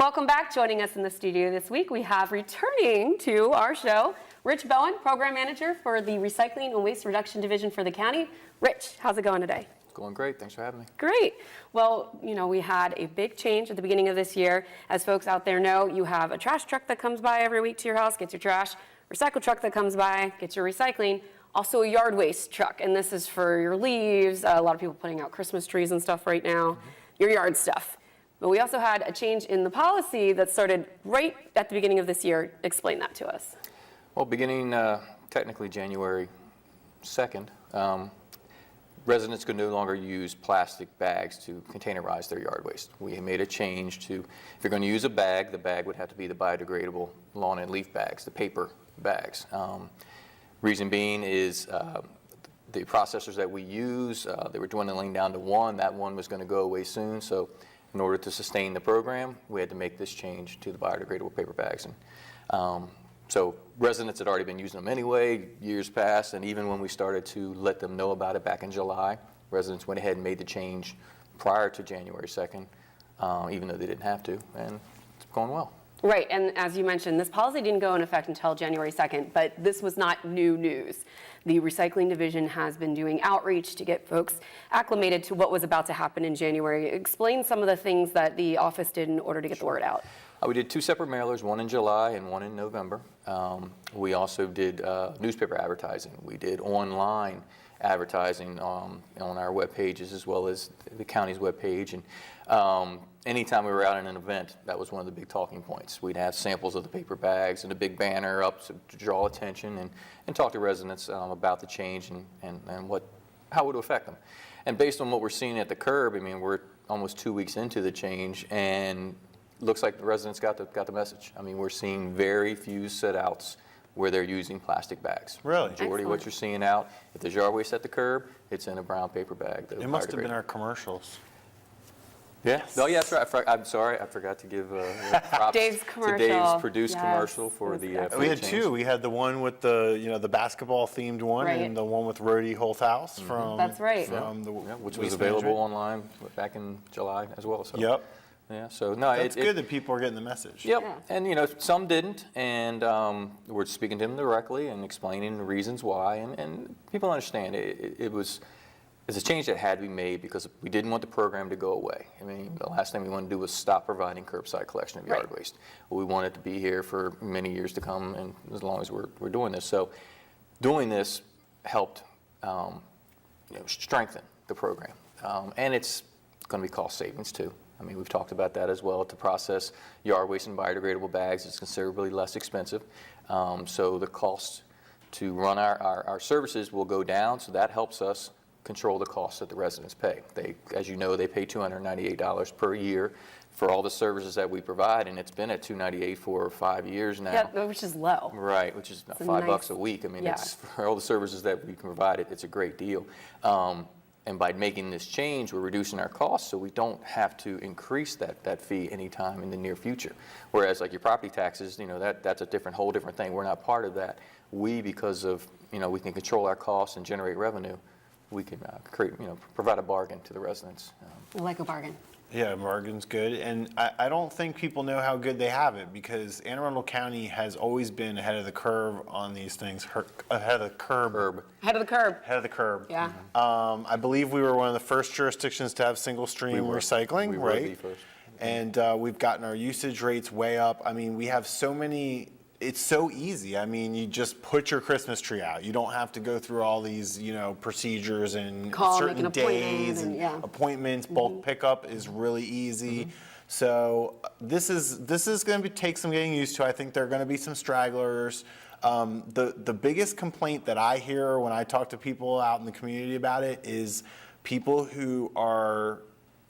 Welcome back. Joining us in the studio this week, we have returning to our show, Rich Bowen, Program Manager for the Recycling and Waste Reduction Division for the county. Rich, how's it going today? Going great. Thanks for having me. Great. Well, you know, we had a big change at the beginning of this year. As folks out there know, you have a trash truck that comes by every week to your house, gets your trash, recycle truck that comes by, gets your recycling, also a yard waste truck. And this is for your leaves. A lot of people putting out Christmas trees and stuff right now, your yard stuff. But we also had a change in the policy that started right at the beginning of this year. Explain that to us. Well, beginning technically January 2nd, residents could no longer use plastic bags to containerize their yard waste. We made a change to, if you're going to use a bag, the bag would have to be the biodegradable lawn and leaf bags, the paper bags. Reason being is the processors that we use, they were dwindling down to one. That one was going to go away soon. So in order to sustain the program, we had to make this change to the biodegradable paper bags. And so residents had already been using them anyway, years past, and even when we started to let them know about it back in July, residents went ahead and made the change prior to January 2nd, even though they didn't have to, and it's going well. Right, and as you mentioned, this policy didn't go into effect until January 2nd, but this was not new news. The Recycling Division has been doing outreach to get folks acclimated to what was about to happen in January. Explain some of the things that the office did in order to get the word out. We did two separate mailers, one in July and one in November. We also did newspaper advertising. We did online advertising on our web pages as well as the county's web page. And anytime we were out in an event, that was one of the big talking points. We'd have samples of the paper bags and a big banner up to draw attention and talk to residents about the change and how it would affect them. And based on what we're seeing at the curb, I mean, we're almost 2 weeks into the change, and looks like the residents got the message. I mean, we're seeing very few sit-outs where they're using plastic bags. Really? Majority of what you're seeing out, if there's yard waste at the curb, it's in a brown paper bag. It must have been our commercials. Yeah. Yes. Oh, yeah, that's right. I'm sorry, I forgot to give props Dave's to commercial. Dave's produced commercial for the. We had two. We had the one with the basketball themed one, right, and the one with Rhodey Holthouse from. That's right. From the which was available online back in July as well. So. Yep. Yeah, so no, it's good that people are getting the message. Yep, Yeah. and some didn't, and we're speaking to them directly and explaining the reasons why, and people understand it's a change that had to be made because we didn't want the program to go away. I mean, the last thing we wanted to do was stop providing curbside collection of yard waste. We want it to be here for many years to come, and as long as we're doing this. So doing this helped strengthen the program, and it's going to be cost savings too. I mean, we've talked about that as well. To process yard waste in biodegradable bags is considerably less expensive. So the cost to run our services will go down, so that helps us control the costs that the residents pay. They, as you know, they pay $298 per year for all the services that we provide, and it's been at $298 for 5 years now. Yeah, which is low. Right, which is $5 a week. I mean, it's for all the services that we can provide, it's a great deal. And by making this change, we're reducing our costs, so we don't have to increase that fee anytime in the near future. Whereas, like your property taxes, that's a whole different thing. We're not part of that. Because of, we can control our costs and generate revenue, we can provide a bargain to the residents. I like a bargain. Yeah, bargain's good, and I don't think people know how good they have it because Anne Arundel County has always been ahead of the curve on these things. Ahead of the curb. Ahead of the curb. Ahead of the curb. Yeah. I believe we were one of the first jurisdictions to have single stream recycling, we were right? the first. And we've gotten our usage rates way up. I mean, we have so many. It's so easy. I mean, you just put your Christmas tree out. You don't have to go through all these, procedures and certain days and appointments. Bulk pickup is really easy. So this is going to take some getting used to. I think there are going to be some stragglers. The biggest complaint that I hear when I talk to people out in the community about it is people who are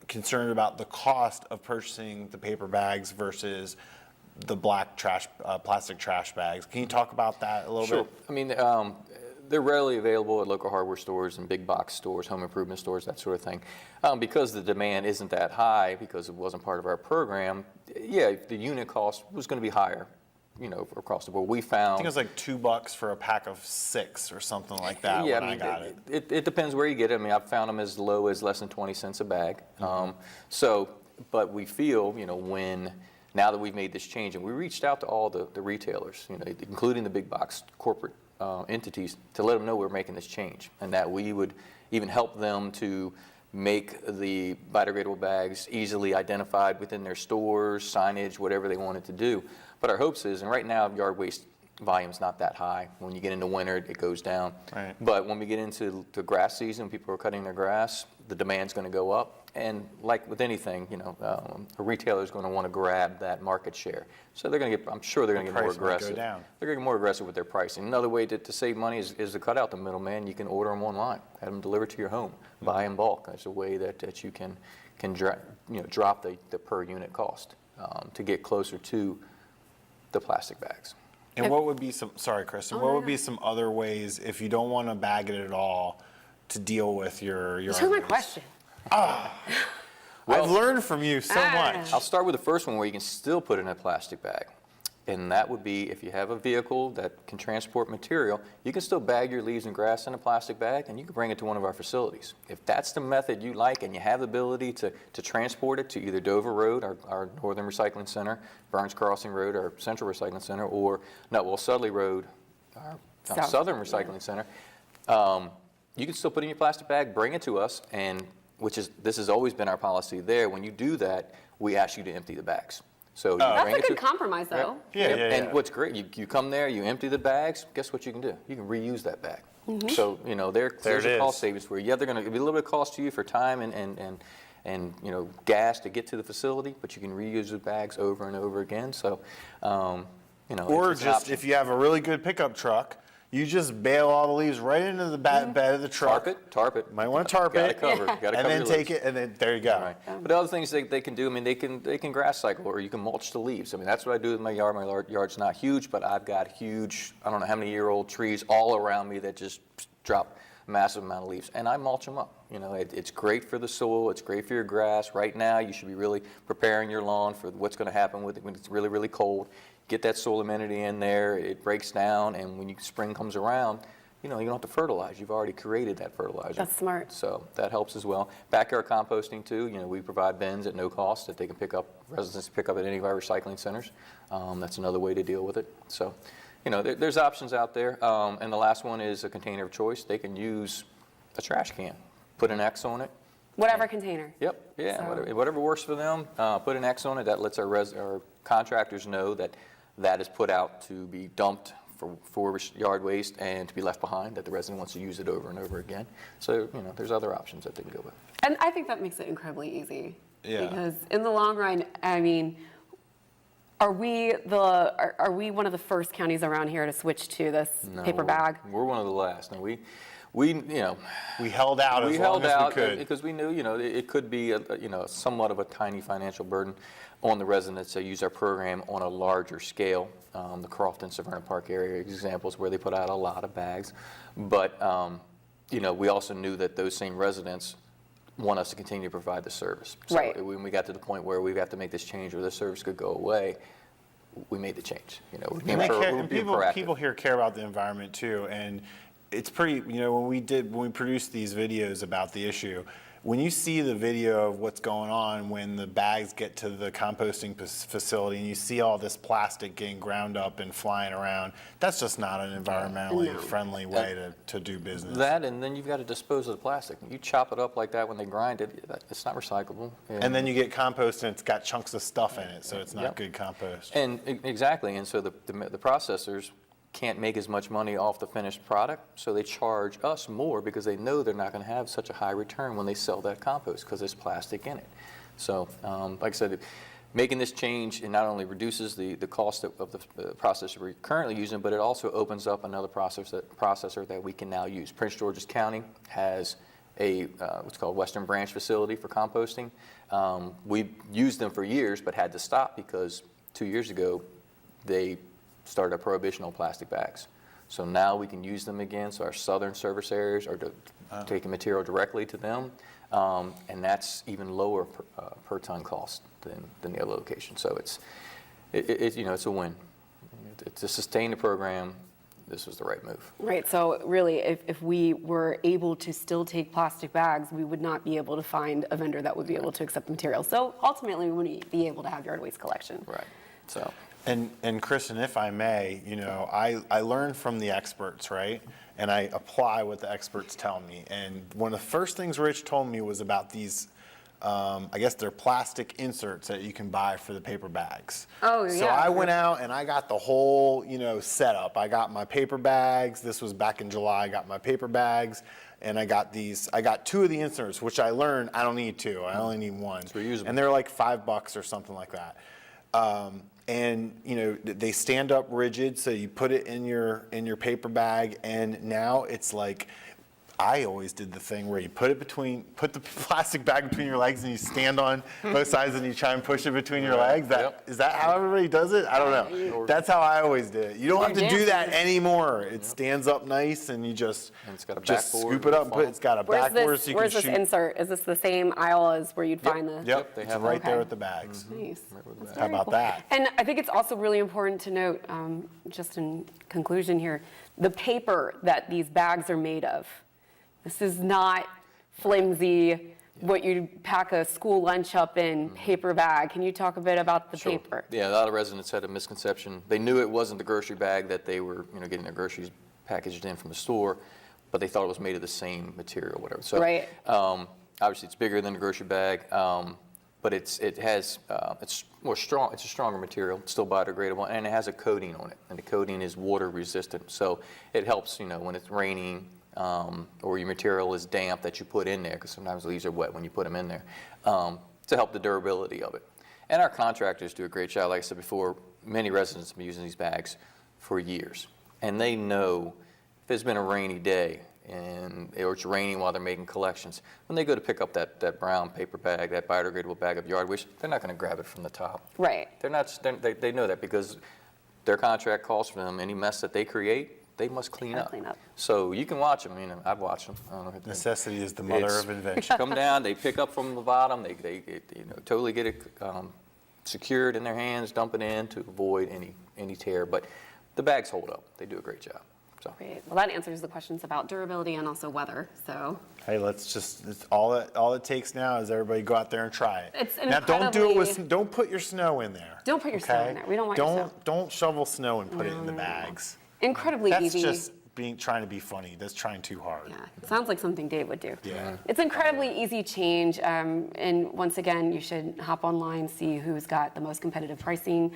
concerned about the cost of purchasing the paper bags versus the black plastic trash bags. Can you talk about that a little bit? Sure. I mean, they're readily available at local hardware stores and big box stores, home improvement stores, that sort of thing. Because the demand isn't that high, because it wasn't part of our program, the unit cost was going to be higher, across the board. We found... I think it was like $2 for a pack of 6 or something like that when I got it. It depends where you get it. I mean, I've found them as low as less than 20 cents a bag. But we feel, when now that we've made this change, and we reached out to all the retailers, including the big box corporate entities, to let them know we're making this change and that we would even help them to make the biodegradable bags easily identified within their stores, signage, whatever they wanted to do. But our hopes is, and right now yard waste volume's not that high. When you get into winter, it goes down. Right. But when we get into the grass season, people are cutting their grass, the demand's going to go up. And like with anything, a retailer is going to want to grab that market share. So they're going to get, I'm sure they're going to get more price might go aggressive. down. They're going to get more aggressive with their pricing. Another way to save money is to cut out the middleman. You can order them online, have them delivered to your home, buy in bulk. That's a way that you can drop the per unit cost to get closer to the plastic bags. And what would be some, sorry, Kristin, what would be some other ways, if you don't want to bag it at all, to deal with your You took my waste? question. I've learned from you so much. I'll start with the first one where you can still put it in a plastic bag. And that would be if you have a vehicle that can transport material, you can still bag your leaves and grass in a plastic bag and you can bring it to one of our facilities. If that's the method you like and you have the ability to transport it to either Dover Road, our Northern Recycling Center, Burns Crossing Road, our Central Recycling Center, or Sudley Road, our Southern Recycling Center, you can still put it in your plastic bag, bring it to us, and this has always been our policy there. When you do that, we ask you to empty the bags. So you That's bring a it good to, compromise, though. Yeah, yeah, yeah. And what's great, you come there, you empty the bags. Guess what you can do? You can reuse that bag. So there's a cost savings for you. Yeah, they're going to be a little bit of cost to you for time and gas to get to the facility, but you can reuse the bags over and over again. So Or it's an just option. if you have a really good pickup truck, you just bail all the leaves right into the bed of the truck. Tarp it. Might want to tarp Gotta it. cover. Gotta And cover then your take leaves. it, and then there you go. Right. But the other things they can do, they can grass cycle, or you can mulch the leaves. That's what I do with my yard. My yard's not huge, but I've got huge, I don't know how many year-old trees all around me that just drop a massive amount of leaves, and I mulch them up. It's great for the soil. It's great for your grass. Right now, you should be really preparing your lawn for what's going to happen with it when it's really, really cold. Get that soil amenity in there. It breaks down, and when spring comes around, you don't have to fertilize. You've already created that fertilizer. That's smart. So that helps as well. Backyard composting too. We provide bins at no cost that they can pick up. Residents pick up at any of our recycling centers. That's another way to deal with it. So, there's options out there. And the last one is a container of choice. They can use a trash can. Put an X on it. Whatever container. Yep. Yeah. So- Whatever works for them. Put an X on it. That lets our contractors know that is put out to be dumped for yard waste and to be left behind, that the resident wants to use it over and over again. So, there's other options that they can go with. And I think that makes it incredibly easy. Yeah. Because in the long run, are we one of the first counties around here to switch to this paper bag? We're one of the last. Now we held out as long as we could. because we knew, it could be somewhat of a tiny financial burden on the residents that use our program on a larger scale. The Crofton, Severna Park area examples where they put out a lot of bags. But, we also knew that those same residents want us to continue to provide the service. So Right. when we got to the point where we have to make this change or this service could go away, we made the change. And people here care about the environment too, and it's pretty. When we produced these videos about the issue, when you see the video of what's going on when the bags get to the composting facility and you see all this plastic getting ground up and flying around, that's just not an environmentally friendly way to do business. That, and then you've got to dispose of the plastic. You chop it up like that when they grind it, it's not recyclable. And then you get compost and it's got chunks of stuff in it, so it's not Yep. good compost. And exactly, and so the processors can't make as much money off the finished product, so they charge us more because they know they're not going to have such a high return when they sell that compost because there's plastic in it. So, like I said, making this change, it not only reduces the cost of the processor we're currently using, but it also opens up another processor that we can now use. Prince George's County has a what's called Western Branch facility for composting. We've used them for years, but had to stop because 2 years ago they started a prohibition on plastic bags. So now we can use them again. So our southern service areas are taking material directly to them, and that's even lower per ton cost than the other location. So it's a win. To sustain the program, this was the right move. Right, so really, if we were able to still take plastic bags, we would not be able to find a vendor that would be able to accept the material. So ultimately, we wouldn't be able to have yard waste collection. Right. So, And Kristin, if I may, I learn from the experts, right? And I apply what the experts tell me. And one of the first things Rich told me was about these, I guess they're plastic inserts that you can buy for the paper bags. Oh, So yeah. I went out and I got the whole, setup. I got my paper bags. This was back in July. I got my paper bags. And I got 2 of the inserts, which I learned I don't need 2. I only need 1. It's reusable. And they're like $5 or something like that. And they stand up rigid, so you put it in your paper bag, and now it's like, I always did the thing where you put the plastic bag between your legs and you stand on both sides and you try and push it between your legs. Is that how everybody does it? I don't know. That's how I always did it. You don't have to do that anymore. It stands up nice and you just it's got a just backboard scoop it up and put. It's got a backboard so you can Where's this shoot. insert? Is this the same aisle as where you'd find the? Yep, they it's have right them. there Okay. with the bags. Nice. That's How very about cool. that? And I think it's also really important to note, just in conclusion here, the paper that these bags are made of. This is not flimsy, what you pack a school lunch up in paper bag. Can you talk a bit about the Sure. paper? Yeah, a lot of residents had a misconception. They knew it wasn't the grocery bag that they were, getting their groceries packaged in from the store, but they thought it was made of the same material, whatever. So, Right. Obviously, it's bigger than the grocery bag, but it's more strong. It's a stronger material, it's still biodegradable, and it has a coating on it, and the coating is water resistant. So it helps, when it's raining. Or your material is damp that you put in there, because sometimes leaves are wet when you put them in there, to help the durability of it. And our contractors do a great job. Like I said before, many residents have been using these bags for years. And they know if it's been a rainy day or it's raining while they're making collections, when they go to pick up that brown paper bag, that biodegradable bag of yard waste, they're not going to grab it from the top. Right. They know that because their contract calls for them. Any mess that they create, they must clean Gotta up. clean up. So you can watch them. I've watched them. I don't know if Necessity is the mother of invention. come down, they pick up from the bottom, they totally get it secured in their hands, dump it in to avoid any tear. But the bags hold up. They do a great job. So Great. Well, that answers the questions about durability and also weather. So Hey, it's all it takes now is everybody go out there and try it. It's Now don't put your snow in there. Don't put your snow in there. We don't want your snow. Don't shovel snow and put it in the bags. incredibly That's easy. just trying to be funny. That's trying too hard. Yeah, it sounds like something Dave would do. Yeah. It's incredibly easy change, and once again, you should hop online, see who's got the most competitive pricing.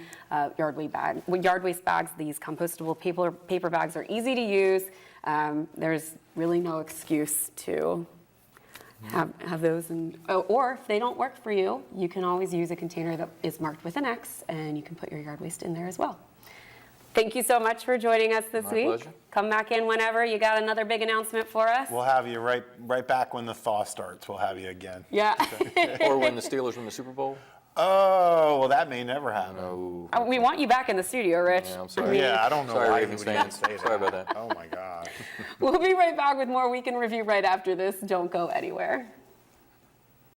Yard waste bags, these compostable paper bags are easy to use. There's really no excuse to have those, or if they don't work for you, you can always use a container that is marked with an X, and you can put your yard waste in there as well. Thank you so much for joining us this My week. pleasure. Come back in whenever. You got another big announcement for us? We'll have you right back when the thaw starts. We'll have you again. Yeah. or when the Steelers win the Super Bowl. Oh, well, that may never happen. Oh, We want you back in the studio, Rich. Yeah, I'm I sorry. mean, Yeah, I don't know Sorry, why Ravens you would even fans. say that. Sorry about that. Oh my God. We'll be right back with more Week in Review right after this. Don't go anywhere.